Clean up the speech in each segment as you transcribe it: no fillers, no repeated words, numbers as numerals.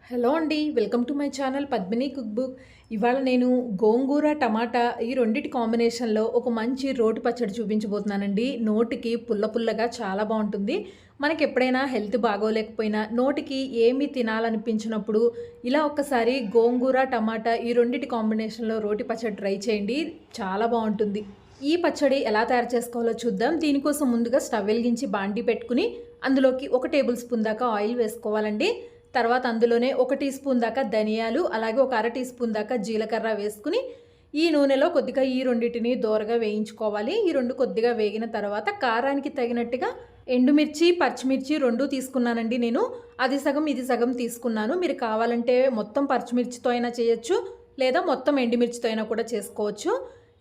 Hello అండి. Welcome to my channel Padmini cook book. ఇవాళ నేను గోంగూర, టమాటా ఈ రెండిటి కాంబినేషన్‌లో ఒక మంచి రోటి పచ్చడి చూపించబోతున్నానండి. నోటికి పుల్ల పుల్లగా చాలా బావుంటుంది. మనకెప్పుడైనా హెల్త్ బాగోలేకపోయినా, నోటికి ఏమి తినాలనిపించినప్పుడు ఇలా ఒక్కసారి గోంగూర, టమాటా ఈ రెండిటి కాంబినేషన్‌లో రోటి పచ్చడి ట్రై చేయండి. చాలా బావుంటుంది. ఈ పచ్చడి ఎలా తయారు చేసుకోవాలో చూద్దాం. దీనికోసం ముందుగా స్టవ్ వెలిగించి బాండీ పెట్టుకుని, అందులోకి 1 టేబుల్ స్పూన్ దాకా ఆయిల్ వేసుకోవాలండి. తర్వాత అందులోనే 1 టీ స్పూన్ దాకా ధనియాలు, అలాగే ఒక అర టీ స్పూన్ దాకా జీలకర్ర వేసుకుని, ఈ నూనెలో కొద్దిగా ఈ రెండిటిని దోరగా వేయించుకోవాలి. ఈ 2 కొద్దిగా వేగిన తర్వాత కారానికి తగినట్టుగా ఎండుమిర్చి, పచ్చిమిర్చి 2 తీసుకున్నానండి నేను. అది సగం, ఇది సగం తీసుకున్నాను. మీరు కావాలంటే మొత్తం పచ్చిమిర్చితో అయినా చేయొచ్చు, లేదా మొత్తం ఎండుమిర్చితో అయినా కూడా చేసుకోవచ్చు.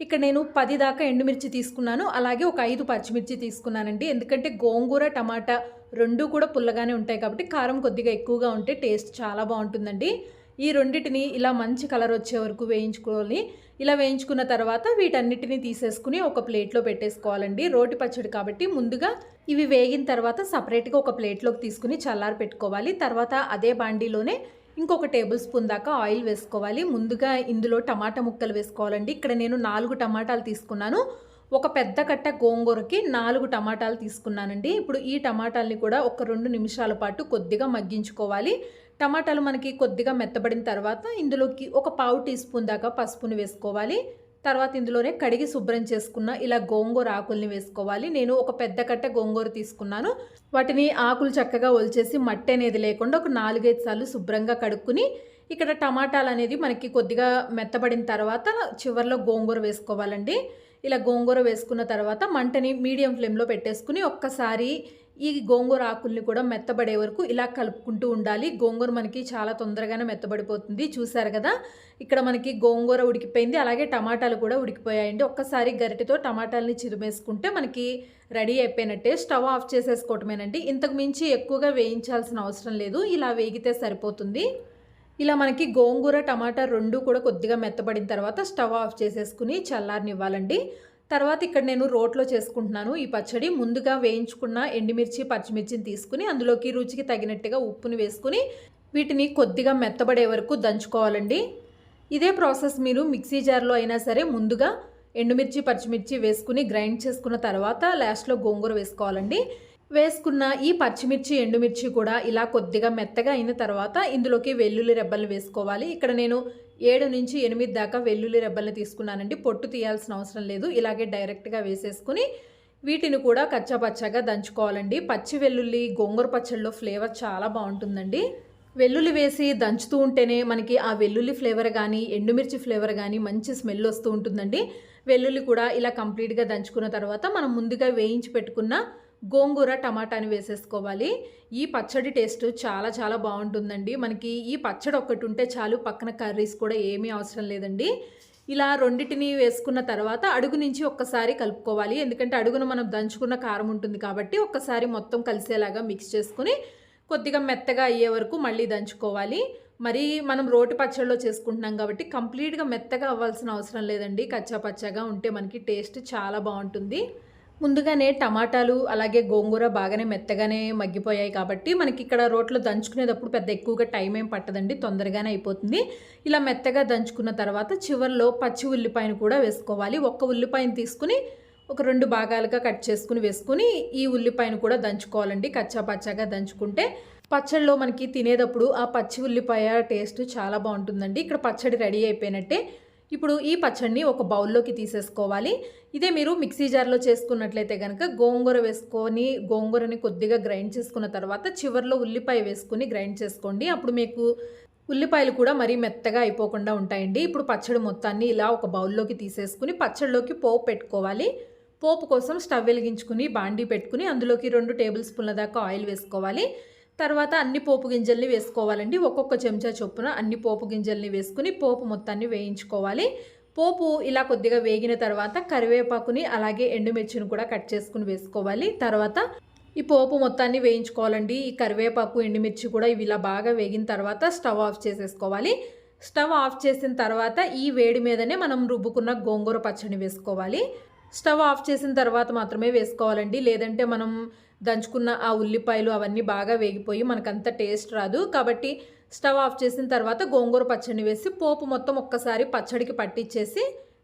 ఇక్కడ నేను 10 దాకా ఎండుమిర్చి తీసుకున్నాను. అలాగే ఒక 5 పచ్చిమిర్చి తీసుకున్నానండి. ఎందుకంటే గోంగూర, టమాటా 2 కూడా పుల్లగానే ఉంటాయి కాబట్టి కారం కొద్దిగా ఎక్కువగా ఉంటే టేస్ట్ చాలా బాగుంటుందండి. ఈ రెండిటిని ఇలా మంచి కలర్ వచ్చే వరకు వేయించుకోవాలి. ఇలా వేయించుకున్న తర్వాత వీటన్నిటిని తీసేసుకుని ఒక ప్లేట్లో పెట్టేసుకోవాలండి. రోటి పచ్చడి కాబట్టి ముందుగా ఇవి వేగిన తర్వాత సపరేట్గా ఒక ప్లేట్లోకి తీసుకుని చల్లారి పెట్టుకోవాలి. తర్వాత అదే బాండీలోనే ఇంకొక టేబుల్ స్పూన్ దాకా ఆయిల్ వేసుకోవాలి. ముందుగా ఇందులో టమాటా ముక్కలు వేసుకోవాలండి. ఇక్కడ నేను 4 టమాటాలు తీసుకున్నాను. ఒక పెద్ద కట్ట గోంగూరకి 4 టమాటాలు తీసుకున్నానండి. ఇప్పుడు ఈ టమాటాలని కూడా ఒక 2 నిమిషాల పాటు కొద్దిగా మగ్గించుకోవాలి. టమాటాలు మనకి కొద్దిగా మెత్తబడిన తర్వాత ఇందులోకి ఒక పావు టీ స్పూన్ దాకా పసుపుని వేసుకోవాలి. తర్వాత ఇందులోనే కడిగి శుభ్రం చేసుకున్న ఇలా గోంగూర ఆకుల్ని వేసుకోవాలి. నేను ఒక పెద్ద కట్ట గోంగూర తీసుకున్నాను. వాటిని ఆకులు చక్కగా ఒలిచేసి మట్టి అనేది లేకుండా ఒక 4-5 సార్లు శుభ్రంగా కడుక్కుని, ఇక్కడ టమాటాలు అనేది మనకి కొద్దిగా మెత్తబడిన తర్వాత చివర్లో గోంగూర వేసుకోవాలండి. ఇలా గోంగూర వేసుకున్న తర్వాత మంటని మీడియం ఫ్లేమ్లో పెట్టేసుకుని ఒక్కసారి ఈ గోంగూర ఆకుల్ని కూడా మెత్తబడే వరకు ఇలా కలుపుకుంటూ ఉండాలి. గోంగూర మనకి చాలా తొందరగానే మెత్తబడిపోతుంది. చూసారు కదా, ఇక్కడ మనకి గోంగూర ఉడికిపోయింది, అలాగే టమాటాలు కూడా ఉడికిపోయాయండి. ఒక్కసారి గరిటెతో టమాటాలని చిరిమేసుకుంటే మనకి రెడీ అయిపోయినట్టే. స్టవ్ ఆఫ్ చేసేసుకోవటమేనండి. ఇంతకు మించి ఎక్కువగా వేయించాల్సిన అవసరం లేదు. ఇలా వేగితే సరిపోతుంది. ఇలా మనకి గోంగూర, టమాటా 2 కూడా కొద్దిగా మెత్తబడిన తర్వాత స్టవ్ ఆఫ్ చేసేసుకుని చల్లారనివ్వాలండి. తర్వాత ఇక్కడ నేను రోట్లో చేసుకుంటున్నాను ఈ పచ్చడి. ముందుగా వేయించుకున్న ఎండుమిర్చి, పచ్చిమిర్చిని తీసుకుని అందులోకి రుచికి తగినట్టుగా ఉప్పుని వేసుకుని వీటిని కొద్దిగా మెత్తబడే వరకు దంచుకోవాలండి. ఇదే ప్రాసెస్ మీరు మిక్సీ జార్లో అయినా సరే ముందుగా ఎండుమిర్చి, పచ్చిమిర్చి వేసుకుని గ్రైండ్ చేసుకున్న తర్వాత లాస్ట్లో గోంగూర వేసుకోవాలండి. వేసుకున్న ఈ పచ్చిమిర్చి, ఎండుమిర్చి కూడా ఇలా కొద్దిగా మెత్తగా అయిన తర్వాత ఇందులోకి వెల్లుల్లి రెబ్బలు వేసుకోవాలి. ఇక్కడ నేను 7 నుంచి 8 దాకా వెల్లుల్లి రెబ్బల్ని తీసుకున్నానండి. పొట్టు తీయాల్సిన అవసరం లేదు. ఇలాగే డైరెక్ట్గా వేసేసుకుని వీటిని కూడా కచ్చాపచ్చాగా దంచుకోవాలండి. పచ్చి వెల్లుల్లి గోంగూర పచ్చడిలో ఫ్లేవర్ చాలా బాగుంటుందండి. వెల్లుల్లి వేసి దంచుతూ ఉంటేనే మనకి ఆ వెల్లుల్లి ఫ్లేవర్ కానీ, ఎండుమిర్చి ఫ్లేవర్ కానీ మంచి స్మెల్ వస్తూ ఉంటుందండి. వెల్లుల్లి కూడా ఇలా కంప్లీట్గా దంచుకున్న తర్వాత మనం ముందుగా వేయించి పెట్టుకున్న గోంగూర, టమాటాని వేసేసుకోవాలి. ఈ పచ్చడి టేస్ట్ చాలా చాలా బాగుంటుందండి. మనకి ఈ పచ్చడి ఒక్కటి ఉంటే చాలు, పక్కన కర్రీస్ కూడా ఏమీ అవసరం లేదండి. ఇలా రెండిటిని వేసుకున్న తర్వాత అడుగు నుంచి ఒక్కసారి కలుపుకోవాలి. ఎందుకంటే అడుగున మనం దంచుకున్న కారం ఉంటుంది కాబట్టి ఒక్కసారి మొత్తం కలిసేలాగా మిక్స్ చేసుకుని కొద్దిగా మెత్తగా అయ్యే వరకు మళ్ళీ దంచుకోవాలి. మరి మనం రోటి పచ్చడిలో చేసుకుంటున్నాం కాబట్టి కంప్లీట్గా మెత్తగా అవ్వాల్సిన అవసరం లేదండి. కచ్చా పచ్చాగా ఉంటే మనకి టేస్ట్ చాలా బాగుంటుంది. ముందుగానే టమాటాలు అలాగే గోంగూర బాగానే మెత్తగానే మగ్గిపోయాయి కాబట్టి మనకి ఇక్కడ రోట్లో దంచుకునేటప్పుడు పెద్ద ఎక్కువగా టైం ఏం పట్టదండి, తొందరగానే అయిపోతుంది. ఇలా మెత్తగా దంచుకున్న తర్వాత చివర్లో పచ్చి ఉల్లిపాయను కూడా వేసుకోవాలి. ఒక్క ఉల్లిపాయను తీసుకుని ఒక 2 భాగాలుగా కట్ చేసుకుని వేసుకుని ఈ ఉల్లిపాయను కూడా దంచుకోవాలండి. కచ్చా పచ్చాగా దంచుకుంటే పచ్చడిలో మనకి తినేటప్పుడు ఆ పచ్చి ఉల్లిపాయ టేస్ట్ చాలా బాగుంటుందండి. ఇక్కడ పచ్చడి రెడీ అయిపోయినట్టే. ఇప్పుడు ఈ పచ్చడిని ఒక బౌల్లోకి తీసేసుకోవాలి. ఇదే మీరు మిక్సీ జార్లో చేసుకున్నట్లయితే కనుక గోంగూర వేసుకొని గోంగూరని కొద్దిగా గ్రైండ్ చేసుకున్న తర్వాత చివర్లో ఉల్లిపాయ వేసుకొని గ్రైండ్ చేసుకోండి. అప్పుడు మీకు ఉల్లిపాయలు కూడా మరీ మెత్తగా అయిపోకుండా ఉంటాయండి. ఇప్పుడు పచ్చడి మొత్తాన్ని ఇలా ఒక బౌల్లోకి తీసేసుకుని పచ్చడిలోకి పోపు పెట్టుకోవాలి. పోపు కోసం స్టవ్ వెలిగించుకుని బాండీ పెట్టుకుని అందులోకి 2 టేబుల్ స్పూన్ల దాకా ఆయిల్ వేసుకోవాలి. తర్వాత అన్ని పోపు గింజల్ని వేసుకోవాలండి. ఒక్కొక్క చెంచా చొప్పున అన్ని పోపు గింజల్ని వేసుకుని పోపు మొత్తాన్ని వేయించుకోవాలి. పోపు ఇలా కొద్దిగా వేగిన తర్వాత కరివేపాకుని అలాగే ఎండుమిర్చిని కూడా కట్ చేసుకుని వేసుకోవాలి. తర్వాత ఈ పోపు మొత్తాన్ని వేయించుకోవాలండి. ఈ కరివేపాకు, ఎండుమిర్చి కూడా ఇవి ఇలా బాగా వేగిన తర్వాత స్టవ్ ఆఫ్ చేసేసుకోవాలి. స్టవ్ ఆఫ్ చేసిన తర్వాత ఈ వేడి మీదనే మనం రుబ్బుకున్న గోంగూర పచ్చడిని వేసుకోవాలి. స్టవ్ ఆఫ్ చేసిన తర్వాత మాత్రమే వేసుకోవాలండి. లేదంటే మనం దంచుకున్న ఆ ఉల్లిపాయలు అవన్నీ బాగా వేగిపోయి మనకంత టేస్ట్ రాదు. కాబట్టి స్టవ్ ఆఫ్ చేసిన తర్వాత గోంగూర పచ్చడిని వేసి పోపు మొత్తం ఒక్కసారి పచ్చడికి పట్టించేసి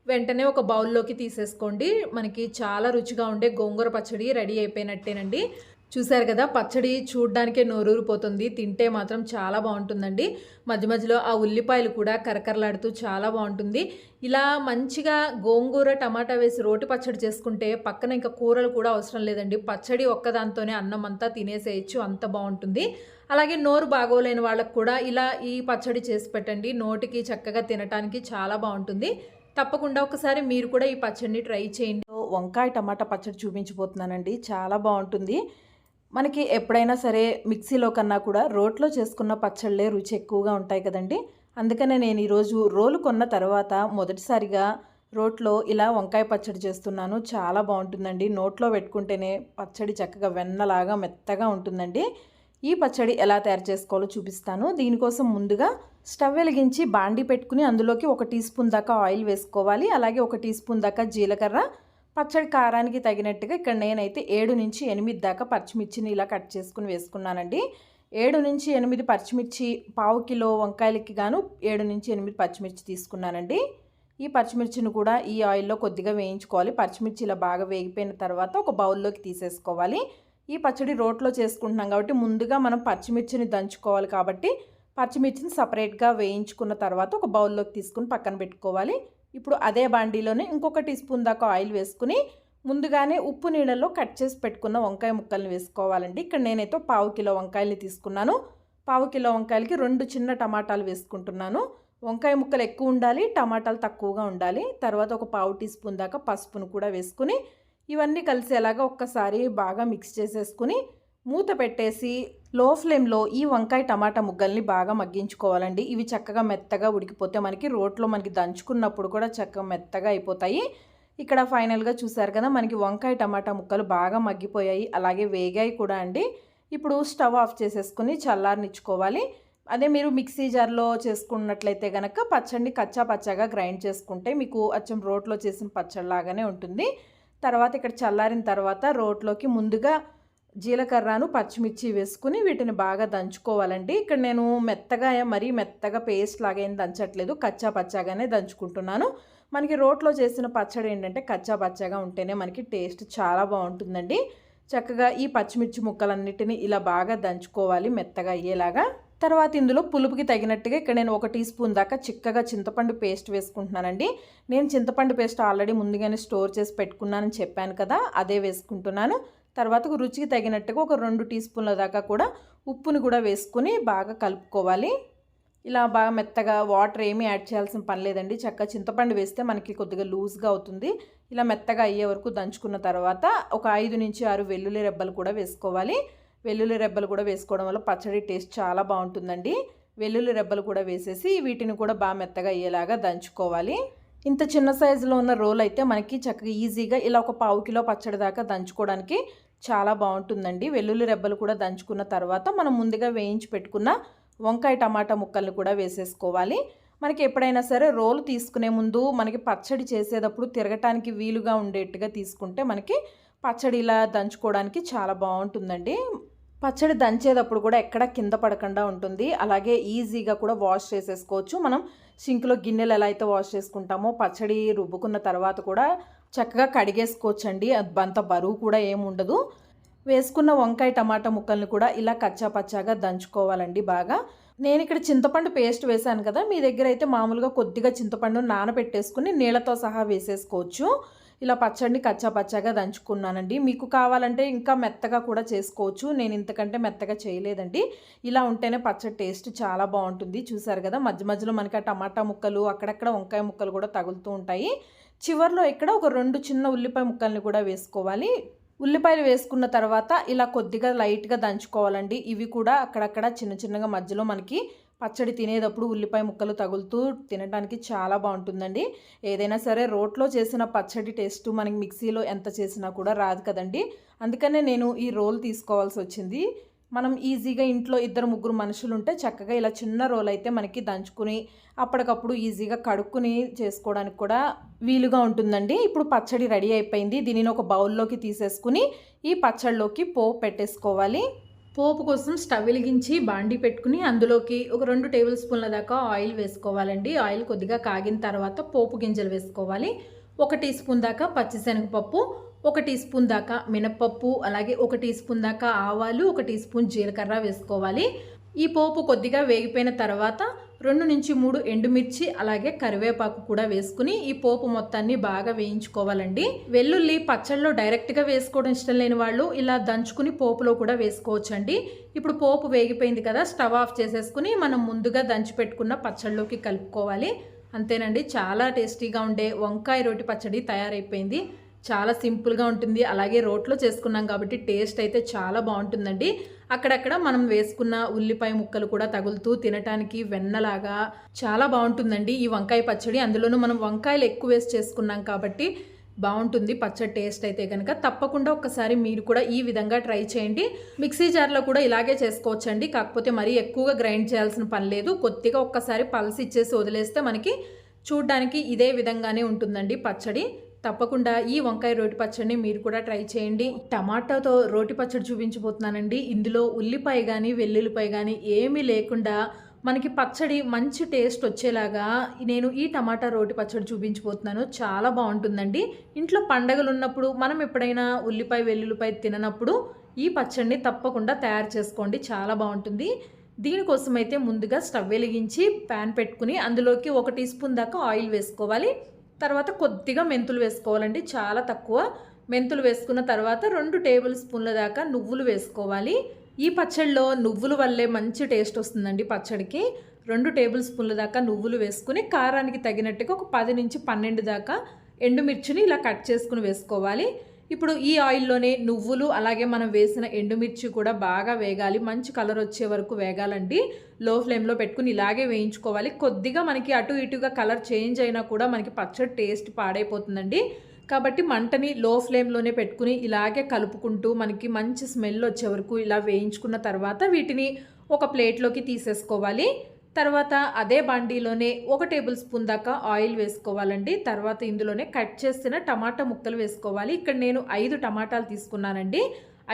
వెంటనే ఒక బౌల్లోకి తీసేసుకోండి. మనకి చాలా రుచిగా ఉండే గోంగూర పచ్చడి రెడీ అయిపోయినట్టేనండి. చూసారు కదా, పచ్చడి చూడ్డానికే నోరూరిపోతుంది, తింటే మాత్రం చాలా బాగుంటుందండి. మధ్య మధ్యలో ఆ ఉల్లిపాయలు కూడా కరకరలాడుతూ చాలా బాగుంటుంది. ఇలా మంచిగా గోంగూర టమాటా వేసి రోటి పచ్చడి చేసుకుంటే పక్కన ఇంకా కూరలు కూడా అవసరం లేదండి. పచ్చడి ఒక్కదాంతోనే అన్నం అంతా తినేసేయచ్చు, అంత బాగుంటుంది. అలాగే నోరు బాగోలేని వాళ్ళకు కూడా ఇలా ఈ పచ్చడి చేసి పెట్టండి. నోటికి చక్కగా తినటానికి చాలా బాగుంటుంది. తప్పకుండా ఒకసారి మీరు కూడా ఈ పచ్చడిని ట్రై చేయండి. వంకాయ టమాటా పచ్చడి చూపించబోతున్నానండి, చాలా బాగుంటుంది. మనకి ఎప్పుడైనా సరే మిక్సీలో కన్నా కూడా రోట్లో చేసుకున్న పచ్చళ్ళే రుచి ఎక్కువగా ఉంటాయి కదండి. అందుకనే నేను ఈరోజు రోలు కొన్న తర్వాత మొదటిసారిగా రోట్లో ఇలా వంకాయ పచ్చడి చేస్తున్నాను. చాలా బాగుంటుందండి. నోట్లో పెట్టుకుంటేనే పచ్చడి చక్కగా వెన్నలాగా మెత్తగా ఉంటుందండి. ఈ పచ్చడి ఎలా తయారు చేసుకోవాలో చూపిస్తాను. దీనికోసం ముందుగా స్టవ్ వెలిగించి బాండీ పెట్టుకుని అందులోకి 1 టీ స్పూన్ దాకా ఆయిల్ వేసుకోవాలి. అలాగే 1 టీ స్పూన్ దాకా జీలకర్ర, పచ్చడి కారానికి తగినట్టుగా ఇక్కడ నేనైతే 7 నుంచి 8 దాకా పచ్చిమిర్చిని ఇలా కట్ చేసుకుని వేసుకున్నానండి. 7 నుంచి 8 పచ్చిమిర్చి, పావు కిలో వంకాయలకి గాను 7 నుంచి 8 పచ్చిమిర్చి తీసుకున్నానండి. ఈ పచ్చిమిర్చిని కూడా ఈ ఆయిల్లో కొద్దిగా వేయించుకోవాలి. పచ్చిమిర్చి ఇలా బాగా వేగిపోయిన తర్వాత ఒక బౌల్లోకి తీసేసుకోవాలి. ఈ పచ్చడి రోట్లో చేసుకుంటున్నాం కాబట్టి ముందుగా మనం పచ్చిమిర్చిని దంచుకోవాలి. కాబట్టి పచ్చిమిర్చిని సపరేట్గా వేయించుకున్న తర్వాత ఒక బౌల్లోకి తీసుకుని పక్కన పెట్టుకోవాలి. ఇప్పుడు అదే బాండీలోనే ఇంకొక టీ స్పూన్ దాకా ఆయిల్ వేసుకుని ముందుగానే ఉప్పు నీళ్ళల్లో కట్ చేసి పెట్టుకున్న వంకాయ ముక్కల్ని వేసుకోవాలండి. ఇక్కడ నేనైతే పావు కిలో వంకాయల్ని తీసుకున్నాను. పావు కిలో వంకాయలకి 2 చిన్న టమాటాలు వేసుకుంటున్నాను. వంకాయ ముక్కలు ఎక్కువ ఉండాలి, టమాటాలు తక్కువగా ఉండాలి. తర్వాత ఒక పావు టీ స్పూన్ దాకా పసుపును కూడా వేసుకుని ఇవన్నీ కలిసేలాగా ఒక్కసారి బాగా మిక్స్ చేసేసుకుని మూత పెట్టేసి లో ఫ్లేమ్లో ఈ వంకాయ టమాటా ముగ్గల్ని బాగా మగ్గించుకోవాలండి. ఇవి చక్కగా మెత్తగా ఉడికిపోతే మనకి రోట్లో మనకి దంచుకున్నప్పుడు కూడా చక్కగా మెత్తగా అయిపోతాయి. ఇక్కడ ఫైనల్గా చూసారు కదా, మనకి వంకాయ టమాటా ముక్కలు బాగా మగ్గిపోయాయి, అలాగే వేగాయి కూడా అండి. ఇప్పుడు స్టవ్ ఆఫ్ చేసేసుకుని చల్లారనిచ్చుకోవాలి. అదే మీరు మిక్సీ జార్లో చేసుకున్నట్లయితే కనుక పచ్చడిని కచ్చా పచ్చాగా గ్రైండ్ చేసుకుంటే మీకు అచ్చం రోట్లో చేసిన పచ్చడిలాగానే ఉంటుంది. తర్వాత ఇక్కడ చల్లారిన తర్వాత రోట్లోకి ముందుగా జీలకర్రను పచ్చిమిర్చి వేసుకుని వీటిని బాగా దంచుకోవాలండి. ఇక్కడ నేను మరీ మెత్తగా పేస్ట్ లాగా ఏం దంచట్లేదు, కచ్చా పచ్చాగానే దంచుకుంటున్నాను. మనకి రోట్లో చేసిన పచ్చడి ఏంటంటే కచ్చా పచ్చాగా ఉంటేనే మనకి టేస్ట్ చాలా బాగుంటుందండి. చక్కగా ఈ పచ్చిమిర్చి ముక్కలన్నిటిని ఇలా బాగా దంచుకోవాలి మెత్తగా అయ్యేలాగా. తర్వాత ఇందులో పులుపుకి తగినట్టుగా ఇక్కడ నేను 1 టీ స్పూన్ దాకా చిక్కగా చింతపండు పేస్ట్ వేసుకుంటున్నానండి. నేను చింతపండు పేస్ట్ ఆల్రెడీ ముందుగానే స్టోర్ చేసి పెట్టుకున్నానని చెప్పాను కదా, అదే వేసుకుంటున్నాను. తర్వాత రుచికి తగినట్టుగా ఒక 2 టీ స్పూన్ల దాకా కూడా ఉప్పుని కూడా వేసుకుని బాగా కలుపుకోవాలి. ఇలా బాగా మెత్తగా వాటర్ ఏమీ యాడ్ చేయాల్సిన పని లేదండి. చక్కగా చింతపండు వేస్తే మనకి కొద్దిగా లూజ్గా అవుతుంది. ఇలా మెత్తగా అయ్యే వరకు దంచుకున్న తర్వాత ఒక 5 నుంచి 6 వెల్లుల్లి రెబ్బలు కూడా వేసుకోవాలి. వెల్లుల్లి రెబ్బలు కూడా వేసుకోవడం వల్ల పచ్చడి టేస్ట్ చాలా బాగుంటుందండి. వెల్లుల్లి రెబ్బలు కూడా వేసేసి వీటిని కూడా బాగా మెత్తగా అయ్యేలాగా దంచుకోవాలి. ఇంత చిన్న సైజులో ఉన్న రోల్ అయితే మనకి చక్కగా ఈజీగా ఇలా ఒక పావు కిలో పచ్చడి దాకా దంచుకోవడానికి చాలా బాగుంటుందండి. వెల్లుల్లి రెబ్బలు కూడా దంచుకున్న తర్వాత మనం ముందుగా వేయించి పెట్టుకున్న వంకాయ టమాటా ముక్కల్ని కూడా వేసేసుకోవాలి. మనకి ఎప్పుడైనా సరే రోలు తీసుకునే ముందు మనకి పచ్చడి చేసేటప్పుడు తిరగటానికి వీలుగా ఉండేట్టుగా తీసుకుంటే మనకి పచ్చడి ఇలా దంచుకోవడానికి చాలా బాగుంటుందండి. పచ్చడి దంచేటప్పుడు కూడా ఎక్కడ కింద పడకుండా ఉంటుంది. అలాగే ఈజీగా కూడా వాష్ చేసేసుకోవచ్చు. మనం సింక్లో గిన్నెలు ఎలా అయితే వాష్ చేసుకుంటామో పచ్చడి రుబ్బుకున్న తర్వాత కూడా చక్కగా కడిగేసుకోవచ్చండి. అంత బరువు కూడా ఏముండదు. వేసుకున్న వంకాయ టమాటా ముక్కల్ని కూడా ఇలా కచ్చా పచ్చాగా దంచుకోవాలండి బాగా. నేను ఇక్కడ చింతపండు పేస్ట్ వేసాను కదా, మీ దగ్గర అయితే మామూలుగా కొద్దిగా చింతపండు నానబెట్టేసుకుని నీళ్ళతో సహా వేసేసుకోవచ్చు. ఇలా పచ్చడిని కచ్చా పచ్చాగా దంచుకున్నానండి. మీకు కావాలంటే ఇంకా మెత్తగా కూడా చేసుకోవచ్చు. నేను ఇంతకంటే మెత్తగా చేయలేదండి. ఇలా ఉంటేనే పచ్చడి టేస్ట్ చాలా బాగుంటుంది. చూసారు కదా, మధ్య మధ్యలో మనకి ఆ టమాటా ముక్కలు అక్కడక్కడ వంకాయ ముక్కలు కూడా తగులుతూ ఉంటాయి. చివర్లో ఇక్కడ ఒక 2 చిన్న ఉల్లిపాయ ముక్కల్ని కూడా వేసుకోవాలి. ఉల్లిపాయలు వేసుకున్న తర్వాత ఇలా కొద్దిగా లైట్గా దంచుకోవాలండి. ఇవి కూడా అక్కడక్కడ చిన్న చిన్నగా మధ్యలో మనకి పచ్చడి తినేటప్పుడు ఉల్లిపాయ ముక్కలు తగులుతూ తినడానికి చాలా బాగుంటుందండి. ఏదైనా సరే రోట్లో చేసిన పచ్చడి టేస్ట్ మనకి మిక్సీలో ఎంత చేసినా కూడా రాదు కదండి. అందుకనే నేను ఈ రోల్ తీసుకోవాల్సి వచ్చింది. మనం ఈజీగా ఇంట్లో ఇద్దరు ముగ్గురు మనుషులు ఉంటే చక్కగా ఇలా చిన్న రోల్ అయితే మనకి దంచుకుని అప్పటికప్పుడు ఈజీగా కడుక్కుని చేసుకోవడానికి కూడా వీలుగా ఉంటుందండి. ఇప్పుడు పచ్చడి రెడీ అయిపోయింది. దీనిని ఒక బౌల్లోకి తీసేసుకుని ఈ పచ్చడిలోకి పోపు పెట్టేసుకోవాలి. పోపు కోసం స్టవ్ వెలిగించి బాండీ పెట్టుకుని అందులోకి ఒక 2 టేబుల్ స్పూన్ల దాకా ఆయిల్ వేసుకోవాలండి. ఆయిల్ కొద్దిగా కాగిన తర్వాత పోపు గింజలు వేసుకోవాలి. 1 టీ స్పూన్ దాకా పచ్చిశనగపప్పు, 1 టీ స్పూన్ దాకా మినపప్పు, అలాగే 1 టీ స్పూన్ దాకా ఆవాలు, 1 టీ స్పూన్ జీలకర్ర వేసుకోవాలి. ఈ పోపు కొద్దిగా వేగిపోయిన తర్వాత 2 నుంచి 3 ఎండుమిర్చి అలాగే కరివేపాకు కూడా వేసుకుని ఈ పోపు మొత్తాన్ని బాగా వేయించుకోవాలండి. వెల్లుల్లి పచ్చళ్ళలో డైరెక్ట్గా వేసుకోవడం ఇష్టం లేని వాళ్ళు ఇలా దంచుకుని పోపులో కూడా వేసుకోవచ్చండి. ఇప్పుడు పోపు వేగిపోయింది కదా, స్టవ్ ఆఫ్ చేసేసుకుని మనం ముందుగా దంచి పెట్టుకున్న పచ్చళ్ళలోకి కలుపుకోవాలి. అంతేనండి, చాలా టేస్టీగా ఉండే వంకాయ రోటి పచ్చడి తయారైపోయింది. చాలా సింపుల్గా ఉంటుంది, అలాగే రోట్లో చేసుకున్నాం కాబట్టి టేస్ట్ అయితే చాలా బాగుంటుందండి. అక్కడక్కడ మనం వేసుకున్న ఉల్లిపాయ ముక్కలు కూడా తగులుతూ తినటానికి వెన్నలాగా చాలా బాగుంటుందండి ఈ వంకాయ పచ్చడి. అందులోనూ మనం వంకాయలు ఎక్కువ వేసి చేసుకున్నాం కాబట్టి బాగుంటుంది పచ్చడి టేస్ట్ అయితే కనుక. తప్పకుండా ఒక్కసారి మీరు కూడా ఈ విధంగా ట్రై చేయండి. మిక్సీ జార్లో కూడా ఇలాగే చేసుకోవచ్చండి, కాకపోతే మరీ ఎక్కువగా గ్రైండ్ చేయాల్సిన పని లేదు. కొద్దిగా ఒక్కసారి పల్స్ ఇచ్చేసి వదిలేస్తే మనకి చూడ్డానికి ఇదే విధంగానే ఉంటుందండి పచ్చడి. తప్పకుండా ఈ వంకాయ రోటి పచ్చడిని మీరు కూడా ట్రై చేయండి. టమాటాతో రోటి పచ్చడి చూపించబోతున్నానండి. ఇందులో ఉల్లిపాయ కానీ వెల్లుల్లిపాయ కానీ ఏమీ లేకుండా మనకి పచ్చడి మంచి టేస్ట్ వచ్చేలాగా నేను ఈ టమాటా రోటి పచ్చడి చూపించబోతున్నాను. చాలా బాగుంటుందండి. ఇంట్లో పండగలు ఉన్నప్పుడు మనం ఎప్పుడైనా ఉల్లిపాయ వెల్లుల్లిపాయ తిననప్పుడు ఈ పచ్చడిని తప్పకుండా తయారు చేసుకోండి, చాలా బాగుంటుంది. దీనికోసం అయితే ముందుగా స్టవ్ వెలిగించి ప్యాన్ పెట్టుకుని అందులోకి 1 టీ స్పూన్ దాకా ఆయిల్ వేసుకోవాలి. తర్వాత కొద్దిగా మెంతులు వేసుకోవాలండి, చాలా తక్కువ. మెంతులు వేసుకున్న తర్వాత 2 టేబుల్ స్పూన్ల దాకా నువ్వులు వేసుకోవాలి. ఈ పచ్చడిలో నువ్వుల వల్లే మంచి టేస్ట్ వస్తుందండి పచ్చడికి. 2 టేబుల్ స్పూన్ల దాకా నువ్వులు వేసుకుని కారానికి తగినట్టుగా ఒక 10 నుంచి 12 దాకా ఎండుమిర్చిని ఇలా కట్ చేసుకుని వేసుకోవాలి. ఇప్పుడు ఈ ఆయిల్లోనే నువ్వులు అలాగే మనం వేసిన ఎండుమిర్చి కూడా బాగా వేగాలి, మంచి కలర్ వచ్చే వరకు వేగాలండి. లో ఫ్లేమ్లో పెట్టుకుని ఇలాగే వేయించుకోవాలి. కొద్దిగా మనకి అటు ఇటుగా కలర్ చేంజ్ అయినా కూడా మనకి పచ్చడి టేస్ట్ పాడైపోతుందండి. కాబట్టి మంటని లో ఫ్లేమ్లోనే పెట్టుకుని ఇలాగే కలుపుకుంటూ మనకి మంచి స్మెల్ వచ్చే వరకు ఇలా వేయించుకున్న తర్వాత వీటిని ఒక ప్లేట్లోకి తీసేసుకోవాలి. తర్వాత అదే బాండీలోనే 1 టేబుల్ స్పూన్ దాకా ఆయిల్ వేసుకోవాలండి. తర్వాత ఇందులోనే కట్ చేసిన టమాటా ముక్కలు వేసుకోవాలి. ఇక్కడ నేను 5 టమాటాలు తీసుకున్నానండి.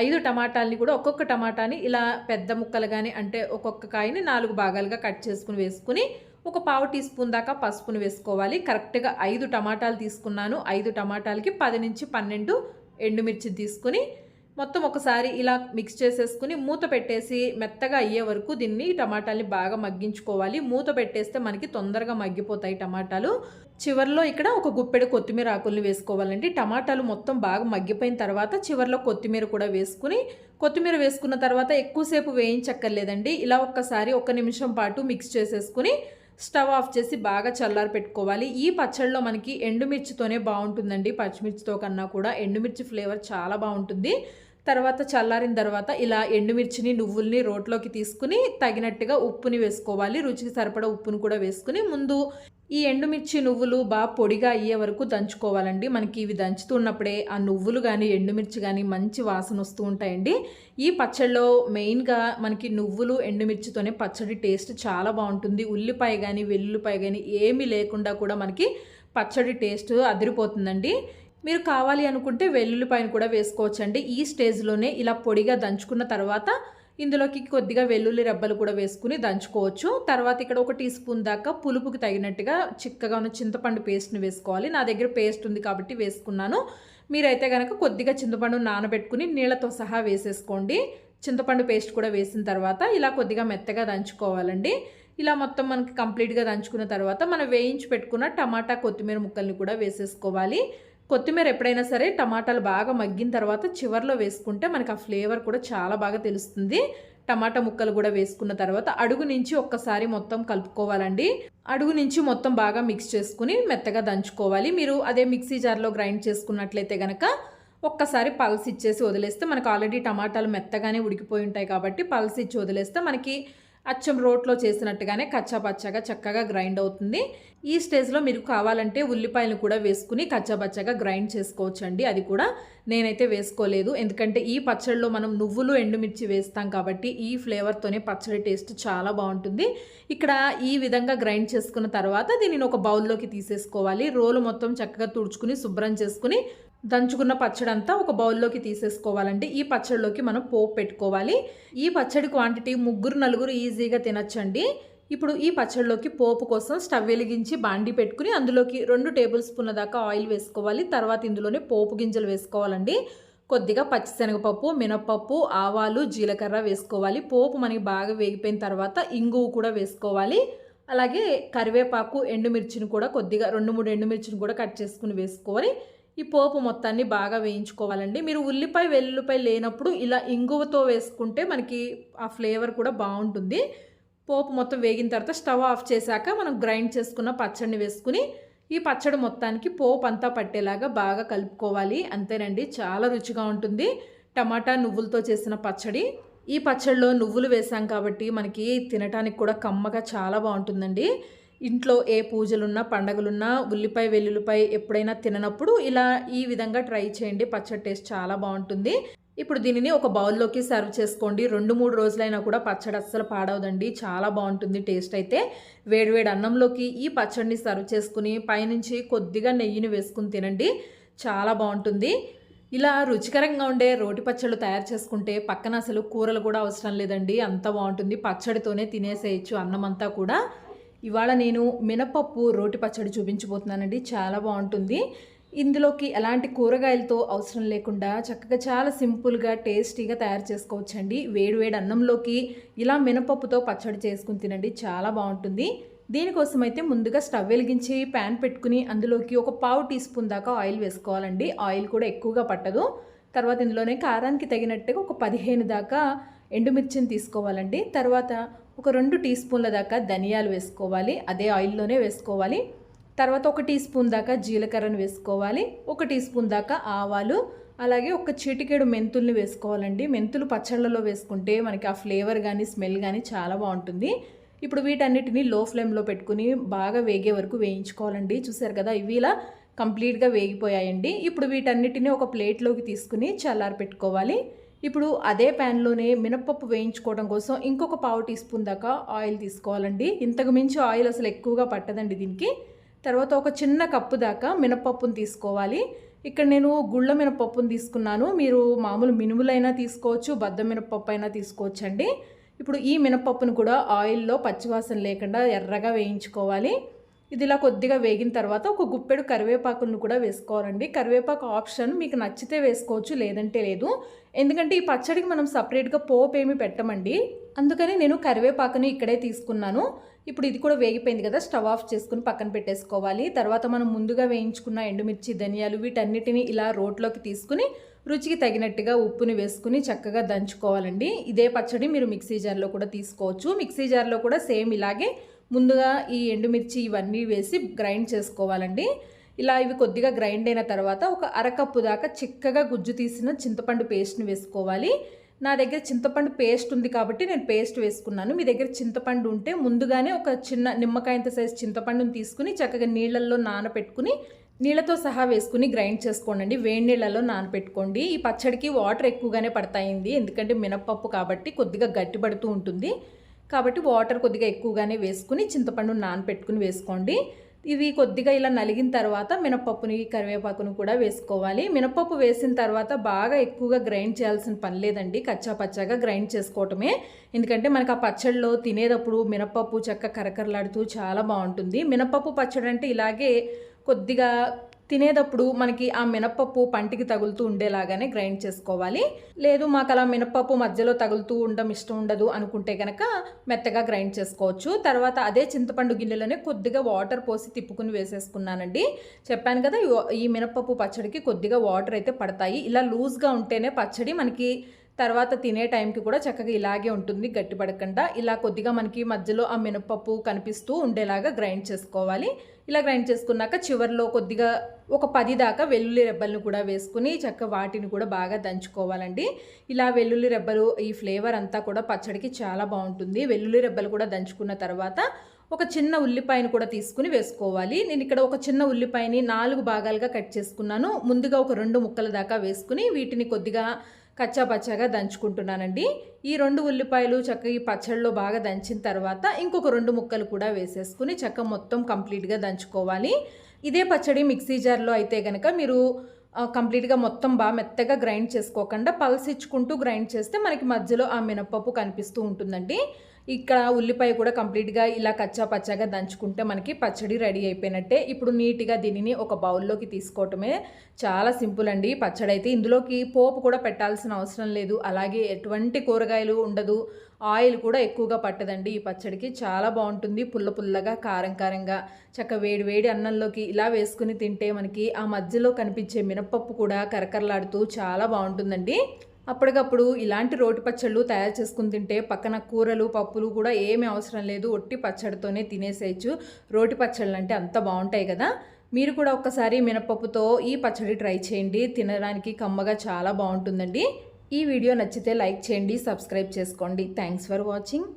5 టమాటాలని కూడా ఒక్కొక్క టమాటాని ఇలా పెద్ద ముక్కలు కానీ అంటే ఒక్కొక్క కాయని 4 భాగాలుగా కట్ చేసుకుని వేసుకుని ఒక 1/2 టీ స్పూన్ దాకా పసుపును వేసుకోవాలి. కరెక్ట్గా 5 టమాటాలు తీసుకున్నాను. 5 టమాటాలకి 10 నుంచి 12 ఎండుమిర్చి తీసుకుని మొత్తం ఒకసారి ఇలా మిక్స్ చేసేసుకుని మూత పెట్టేసి మెత్తగా అయ్యే వరకు దీన్ని టమాటాలని బాగా మగ్గించుకోవాలి. మూత పెట్టేస్తే మనకి తొందరగా మగ్గిపోతాయి టమాటాలు. చివరిలో ఇక్కడ ఒక గుప్పెడు కొత్తిమీర ఆకుల్ని వేసుకోవాలండి. టమాటాలు మొత్తం బాగా మగ్గిపోయిన తర్వాత చివరిలో కొత్తిమీర కూడా వేసుకుని కొత్తిమీర వేసుకున్న తర్వాత ఎక్కువసేపు వేయించక్కర్లేదండి. ఇలా ఒక్కసారి 1 నిమిషం పాటు మిక్స్ చేసేసుకుని స్టవ్ ఆఫ్ చేసి బాగా చల్లారి పెట్టుకోవాలి. ఈ పచ్చడిలో మనకి ఎండుమిర్చితోనే బాగుంటుందండి, పచ్చిమిర్చితో కన్నా కూడా ఎండుమిర్చి ఫ్లేవర్ చాలా బాగుంటుంది. తర్వాత చల్లారిన తర్వాత ఇలా ఎండుమిర్చిని నువ్వుల్ని రోట్లోకి తీసుకుని తగినట్టుగా ఉప్పుని వేసుకోవాలి. రుచికి సరిపడా ఉప్పును కూడా వేసుకుని ముందు ఈ ఎండుమిర్చి నువ్వులు బాగా పొడిగా అయ్యే వరకు దంచుకోవాలండి. మనకి ఇవి దంచుతున్నప్పుడే ఆ నువ్వులు కానీ ఎండుమిర్చి కానీ మంచి వాసన వస్తూ ఉంటాయండి. ఈ పచ్చడిలో మెయిన్గా మనకి నువ్వులు ఎండుమిర్చితోనే పచ్చడి టేస్ట్ చాలా బాగుంటుంది. ఉల్లిపాయ కానీ వెల్లుల్లిపాయ కానీ ఏమీ లేకుండా కూడా మనకి పచ్చడి టేస్ట్ అదిరిపోతుందండి. మీరు కావాలి అనుకుంటే వెల్లుల్లిపాయను కూడా వేసుకోవచ్చండి. ఈ స్టేజ్లోనే ఇలా పొడిగా దంచుకున్న తర్వాత ఇందులోకి కొద్దిగా వెల్లుల్లి రెబ్బలు కూడా వేసుకుని దంచుకోవచ్చు. తర్వాత ఇక్కడ 1 టీ స్పూన్ దాకా పులుపుకి తగినట్టుగా చిక్కగా ఉన్న చింతపండు పేస్ట్ని వేసుకోవాలి. నా దగ్గర పేస్ట్ ఉంది కాబట్టి వేసుకున్నాను. మీరైతే కనుక కొద్దిగా చింతపండు నానబెట్టుకుని నీళ్ళతో సహా వేసేసుకోండి. చింతపండు పేస్ట్ కూడా వేసిన తర్వాత ఇలా కొద్దిగా మెత్తగా దంచుకోవాలండి. ఇలా మొత్తం మనకి కంప్లీట్గా దంచుకున్న తర్వాత మనం వేయించి పెట్టుకున్న టమాటా కొత్తిమీర ముక్కల్ని కూడా వేసేసుకోవాలి. కొత్తిమీర ఎప్పుడైనా సరే టమాటాలు బాగా మగ్గిన తర్వాత చివర్లో వేసుకుంటే మనకి ఆ ఫ్లేవర్ కూడా చాలా బాగా తెలుస్తుంది. టమాటా ముక్కలు కూడా వేసుకున్న తర్వాత అడుగు నుంచి ఒక్కసారి మొత్తం కలుపుకోవాలండి. అడుగు నుంచి మొత్తం బాగా మిక్స్ చేసుకుని మెత్తగా దంచుకోవాలి. మీరు అదే మిక్సీ జార్లో గ్రైండ్ చేసుకున్నట్లయితే కనుక ఒక్కసారి పల్స్ ఇచ్చేసి వదిలేస్తే మనకు ఆల్రెడీ టమాటాలు మెత్తగానే ఉడికిపోయి ఉంటాయి కాబట్టి పల్స్ ఇచ్చి వదిలేస్తే మనకి అచ్చం రోట్లో చేసినట్టుగానే కచ్చా పచ్చగా చక్కగా గ్రైండ్ అవుతుంది. ఈ స్టేజ్లో మీరు కావాలంటే ఉల్లిపాయలు కూడా వేసుకుని కచ్చా పచ్చగా గ్రైండ్ చేసుకోవచ్చండి. అది కూడా నేనైతే వేసుకోలేదు, ఎందుకంటే ఈ పచ్చడిలో మనం నువ్వులు ఎండుమిర్చి వేస్తాం కాబట్టి ఈ ఫ్లేవర్తోనే పచ్చడి టేస్ట్ చాలా బాగుంటుంది. ఇక్కడ ఈ విధంగా గ్రైండ్ చేసుకున్న తర్వాత దీనిని ఒక బౌల్లోకి తీసేసుకోవాలి. రోలు మొత్తం చక్కగా తుడుచుకుని శుభ్రం చేసుకుని దంచుకున్న పచ్చడి అంతా ఒక బౌల్లోకి తీసేసుకోవాలండి. ఈ పచ్చడిలోకి మనం పోపు పెట్టుకోవాలి. ఈ పచ్చడి క్వాంటిటీ 3-4 ఈజీగా తినచ్చండి. ఇప్పుడు ఈ పచ్చడిలోకి పోపు కోసం స్టవ్ వెలిగించి బాండి పెట్టుకుని అందులోకి 2 టేబుల్ స్పూన్ల దాకా ఆయిల్ వేసుకోవాలి. తర్వాత ఇందులోనే పోపు గింజలు వేసుకోవాలండి. కొద్దిగా పచ్చిశనగపప్పు, మినప్పప్పు, ఆవాలు, జీలకర్ర వేసుకోవాలి. పోపు మనకి బాగా వేగిపోయిన తర్వాత ఇంగువ కూడా వేసుకోవాలి. అలాగే కరివేపాకు, ఎండుమిర్చిని కూడా కొద్దిగా 2-3 ఎండుమిర్చిని కూడా కట్ చేసుకుని వేసుకోవాలి. ఈ పోపు మొత్తాన్ని బాగా వేయించుకోవాలండి. మీరు ఉల్లిపాయ వెల్లుల్లిపాయ లేనప్పుడు ఇలా ఇంగువతో వేసుకుంటే మనకి ఆ ఫ్లేవర్ కూడా బాగుంటుంది. పోపు మొత్తం వేగిన తర్వాత స్టవ్ ఆఫ్ చేశాక మనం గ్రైండ్ చేసుకున్న పచ్చడిని వేసుకుని ఈ పచ్చడి మొత్తానికి పోపు అంతా పట్టేలాగా బాగా కలుపుకోవాలి. అంతేనండి, చాలా రుచిగా ఉంటుంది టమాటా నువ్వులతో చేసిన పచ్చడి. ఈ పచ్చడిలో నువ్వులు వేసాం కాబట్టి మనకి తినడానికి కూడా కమ్మగా చాలా బాగుంటుందండి. ఇంట్లో ఏ పూజలున్నా పండగలున్నా ఉల్లిపాయ వెల్లుల్లిపాయ ఎప్పుడైనా తిననప్పుడు ఇలా ఈ విధంగా ట్రై చేయండి. పచ్చడి టేస్ట్ చాలా బాగుంటుంది. ఇప్పుడు దీనిని ఒక బౌల్లోకి సర్వ్ చేసుకోండి. 2-3 రోజులైనా కూడా పచ్చడి అస్సలు పాడవదండి, చాలా బాగుంటుంది టేస్ట్ అయితే. వేడివేడి అన్నంలోకి ఈ పచ్చడిని సర్వ్ చేసుకుని పైనుంచి కొద్దిగా నెయ్యిని వేసుకుని తినండి, చాలా బాగుంటుంది. ఇలా రుచికరంగా ఉండే రోటి పచ్చళ్ళు తయారు చేసుకుంటే పక్కన అసలు కూరలు కూడా అవసరం లేదండి, అంత బాగుంటుంది. పచ్చడితోనే తినేసేయచ్చు అన్నం అంతా కూడా. ఇవాళ నేను మినపప్పు రోటి పచ్చడి చూపించబోతున్నానండి, చాలా బాగుంటుంది. ఇందులోకి ఎలాంటి కూరగాయలతో అవసరం లేకుండా చక్కగా చాలా సింపుల్గా టేస్టీగా తయారు చేసుకోవచ్చండి. వేడివేడి అన్నంలోకి ఇలా మినపప్పుతో పచ్చడి చేసుకుని తినండి, చాలా బాగుంటుంది. దీనికోసం అయితే ముందుగా స్టవ్ వెలిగించి ప్యాన్ పెట్టుకుని అందులోకి ఒక 1/4 టీ స్పూన్ దాకా ఆయిల్ వేసుకోవాలండి. ఆయిల్ కూడా ఎక్కువగా పట్టదు. తర్వాత ఇందులోనే కారానికి తగినట్టుగా ఒక 15 దాకా ఎండుమిర్చిని తీసుకోవాలండి. తర్వాత ఒక 2 టీ స్పూన్ల దాకా ధనియాలు వేసుకోవాలి, అదే ఆయిల్లోనే వేసుకోవాలి. తర్వాత 1 టీ స్పూన్ దాకా జీలకర్రను వేసుకోవాలి, 1 టీ స్పూన్ దాకా ఆవాలు, అలాగే ఒక చిటికెడు మెంతుల్ని వేసుకోవాలండి. మెంతులు పచ్చళ్ళలో వేసుకుంటే మనకి ఆ ఫ్లేవర్ కానీ స్మెల్ కానీ చాలా బాగుంటుంది. ఇప్పుడు వీటన్నిటిని లో ఫ్లేమ్లో పెట్టుకుని బాగా వేగే వరకు వేయించుకోవాలండి. చూసారు కదా, ఇవి ఇలా కంప్లీట్గా వేగిపోయాయండి. ఇప్పుడు వీటన్నిటిని ఒక ప్లేట్లోకి తీసుకుని చల్లారి పెట్టుకోవాలి. ఇప్పుడు అదే ప్యాన్లోనే మినప్పప్పు వేయించుకోవడం కోసం ఇంకొక 1/4 టీ స్పూన్ దాకా ఆయిల్ తీసుకోవాలండి. ఇంతకు మించి ఆయిల్ అసలు ఎక్కువగా పట్టదండి దీనికి. తర్వాత ఒక చిన్న కప్పు దాకా మినప్పప్పును తీసుకోవాలి. ఇక్కడ నేను గుళ్ళ మినపప్పును తీసుకున్నాను, మీరు మామూలు మినుములైనా తీసుకోవచ్చు, బద్ద మినపప్పు అయినా తీసుకోవచ్చండి. ఇప్పుడు ఈ మినపప్పును కూడా ఆయిల్లో పచ్చివాసన లేకుండా ఎర్రగా వేయించుకోవాలి. ఇది ఇలా కొద్దిగా వేగిన తర్వాత ఒక గుప్పెడు కరివేపాకులను కూడా వేసుకోవాలండి. కరివేపాకు ఆప్షన్, మీకు నచ్చితే వేసుకోవచ్చు, లేదంటే లేదు. ఎందుకంటే ఈ పచ్చడికి మనం సపరేట్గా పోపు ఏమి పెట్టమండి, అందుకని నేను కరివేపాకుని ఇక్కడే తీసుకున్నాను. ఇప్పుడు ఇది కూడా వేగిపోయింది కదా, స్టవ్ ఆఫ్ చేసుకుని పక్కన పెట్టేసుకోవాలి. తర్వాత మనం ముందుగా వేయించుకున్న ఎండుమిర్చి, ధనియాలు వీటన్నిటిని ఇలా రోట్లోకి తీసుకుని రుచికి తగినట్టుగా ఉప్పుని వేసుకుని చక్కగా దంచుకోవాలండి. ఇదే పచ్చడి మీరు మిక్సీ జార్లో కూడా తీసుకోవచ్చు. మిక్సీ జార్లో కూడా సేమ్ ఇలాగే ముందుగా ఈ ఎండుమిర్చి ఇవన్నీ వేసి గ్రైండ్ చేసుకోవాలండి. ఇలా ఇవి కొద్దిగా గ్రైండ్ అయిన తర్వాత ఒక అరకప్పు దాకా చిక్కగా గుజ్జు తీసిన చింతపండు పేస్ట్ని వేసుకోవాలి. నా దగ్గర చింతపండు పేస్ట్ ఉంది కాబట్టి నేను పేస్ట్ వేసుకున్నాను. మీ దగ్గర చింతపండు ఉంటే ముందుగానే ఒక చిన్న నిమ్మకాయంత సైజు చింతపండుని తీసుకుని చక్కగా నీళ్ళల్లో నానబెట్టుకుని నీళ్ళతో సహా వేసుకుని గ్రైండ్ చేసుకోండి. వేడి నీళ్ళలో నానబెట్టుకోండి. ఈ పచ్చడికి వాటర్ ఎక్కువగానే పడతాయింది, ఎందుకంటే మినప్పప్పు కాబట్టి కొద్దిగా గట్టిపడుతూ ఉంటుంది. కాబట్టి వాటర్ కొద్దిగా ఎక్కువగానే వేసుకుని చింతపండు నానబెట్టుకుని వేసుకోండి. ఇవి కొద్దిగా ఇలా నలిగిన తర్వాత మినపప్పుని, కరివేపాకును కూడా వేసుకోవాలి. మినపప్పు వేసిన తర్వాత బాగా ఎక్కువగా గ్రైండ్ చేయాల్సిన పని లేదండి, కచ్చా పచ్చాగా గ్రైండ్ చేసుకోవటమే. ఎందుకంటే మనకు ఆ పచ్చడిలో తినేటప్పుడు మినపప్పు చక్క కరకరలాడుతూ చాలా బాగుంటుంది. మినపప్పు పచ్చడి అంటే ఇలాగే కొద్దిగా తినేటప్పుడు మనకి ఆ మినపప్పు పంటికి తగులుతూ ఉండేలాగానే గ్రైండ్ చేసుకోవాలి. లేదు మాకు అలా మినపప్పు మధ్యలో తగులుతూ ఉండడం ఇష్టం ఉండదు అనుకుంటే కనుక మెత్తగా గ్రైండ్ చేసుకోవచ్చు. తర్వాత అదే చింతపండు గిన్నెలోనే కొద్దిగా వాటర్ పోసి తిప్పుకుని వేసేసుకున్నానండి. చెప్పాను కదా, ఈ మినపప్పు పచ్చడికి కొద్దిగా వాటర్ అయితే పడతాయి. ఇలా లూజ్గా ఉంటేనే పచ్చడి మనకి తర్వాత తినే టైంకి కూడా చక్కగా ఇలాగే ఉంటుంది, గట్టిపడకుండా. ఇలా కొద్దిగా మనకి మధ్యలో ఆ మినపప్పు కనిపిస్తూ ఉండేలాగా గ్రైండ్ చేసుకోవాలి. ఇలా గ్రైండ్ చేసుకున్నాక చివరిలో కొద్దిగా ఒక 10 దాకా వెల్లుల్లి రెబ్బలను కూడా వేసుకుని చక్కగా వాటిని కూడా బాగా దంచుకోవాలండి. ఇలా వెల్లుల్లి రెబ్బలు ఈ ఫ్లేవర్ అంతా కూడా పచ్చడికి చాలా బాగుంటుంది. వెల్లుల్లి రెబ్బలు కూడా దంచుకున్న తర్వాత ఒక చిన్న ఉల్లిపాయను కూడా తీసుకుని వేసుకోవాలి. నేను ఇక్కడ ఒక చిన్న ఉల్లిపాయని 4 భాగాలుగా కట్ చేసుకున్నాను. ముందుగా ఒక 2 ముక్కల దాకా వేసుకుని వీటిని కొద్దిగా కచ్చా పచ్చాగా దంచుకుంటున్నానండి. ఈ 2 ఉల్లిపాయలు చక్కగా ఈ పచ్చడిలో బాగా దంచిన తర్వాత ఇంకొక 2 ముక్కలు కూడా వేసేసుకుని చక్కగా మొత్తం కంప్లీట్గా దంచుకోవాలి. ఇదే పచ్చడి మిక్సీ జార్లో అయితే కనుక మీరు కంప్లీట్గా మొత్తం బాగా మెత్తగా గ్రైండ్ చేసుకోకుండా పల్స్ ఇచ్చుకుంటూ గ్రైండ్ చేస్తే మనకి మధ్యలో ఆ మినపప్పు కనిపిస్తూ ఉంటుందండి. ఇక్కడ ఉల్లిపాయ కూడా కంప్లీట్గా ఇలా కచ్చా పచ్చాగా దంచుకుంటే మనకి పచ్చడి రెడీ అయిపోయినట్టే. ఇప్పుడు నీట్గా దీనిని ఒక బౌల్లోకి తీసుకోవటమే. చాలా సింపుల్ అండి పచ్చడి అయితే. ఇందులోకి పోపు కూడా పెట్టాల్సిన అవసరం లేదు, అలాగే ఎటువంటి కూరగాయలు ఉండదు, ఆయిల్ కూడా ఎక్కువగా పట్టదండి ఈ పచ్చడికి. చాలా బాగుంటుంది, పుల్ల పుల్లగా కారం కారంగా. చక్క వేడి వేడి అన్నంలోకి ఇలా వేసుకుని తింటే మనకి ఆ మధ్యలో కనిపించే మినపప్పు కూడా కరకరలాడుతూ చాలా బాగుంటుందండి. అప్పటికప్పుడు ఇలాంటి రోటి పచ్చళ్ళు తయారు చేసుకుని తింటే పక్కన కూరలు పప్పులు కూడా ఏమీ అవసరం లేదు, ఒట్టి పచ్చడితోనే తినేసేయచ్చు. రోటి పచ్చళ్ళు అంటే అంత బాగుంటాయి కదా. మీరు కూడా ఒక్కసారి మినపప్పుతో ఈ పచ్చడి ట్రై చేయండి, తినడానికి కమ్మగా చాలా బాగుంటుందండి. ఈ వీడియో నచ్చితే లైక్ చేయండి, సబ్స్క్రైబ్ చేసుకోండి. Thanks for watching.